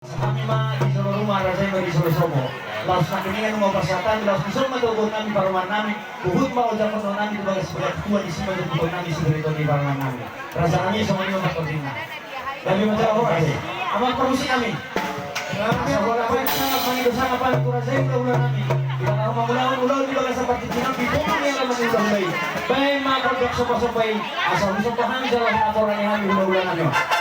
Kami mah di seluruh rumah rasanya bagi seluruh somo. Laos nakiningan mau pasatan, laos kusol matugon kami paruman namin. Buhut mau ucap penuh namin sebagai sebagai ketua di sini matugon kami sebagai di paruman namin. Rasa kami semuanya matugon. Kami menjawab aja. Amat perusi kami. Asal bola baik sangat mengidu sangat paling kurang saya ulah kami. Bila kau mau ulah di bagai seperti jinang bidung yang akan mengulang baik. Baik maka sopa-sopai asal musuh paham jalan aturan yang kami ulah-ulah kami.